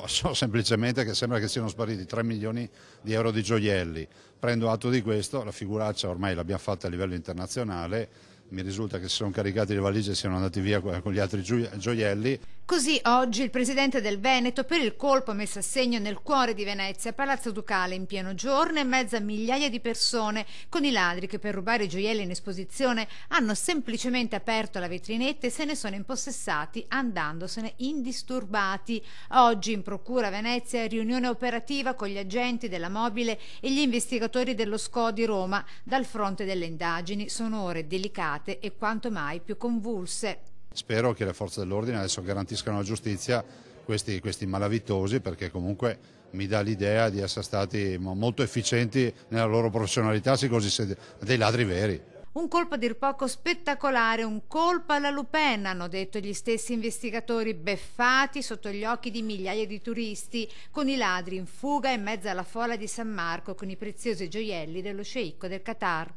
So semplicemente che sembra che siano spariti 3 milioni di euro di gioielli. Prendo atto di questo, la figuraccia ormai l'abbiamo fatta a livello internazionale, mi risulta che si sono caricati le valigie e siano andati via con gli altri gioielli. Così oggi il presidente del Veneto, per il colpo messo a segno nel cuore di Venezia, Palazzo Ducale in pieno giorno e mezzo a migliaia di persone, con i ladri che per rubare i gioielli in esposizione hanno semplicemente aperto la vetrinetta e se ne sono impossessati andandosene indisturbati. Oggi in procura a Venezia riunione operativa con gli agenti della Mobile e gli investigatori dello SCO di Roma. Dal fronte delle indagini sono ore delicate e quanto mai più convulse. Spero che le forze dell'ordine adesso garantiscano la giustizia questi malavitosi, perché comunque mi dà l'idea di essere stati molto efficienti nella loro professionalità, dei ladri veri. Un colpo a dir poco spettacolare, un colpo alla Le Pen, hanno detto gli stessi investigatori, beffati sotto gli occhi di migliaia di turisti, con i ladri in fuga in mezzo alla folla di San Marco con i preziosi gioielli dello sceicco del Qatar.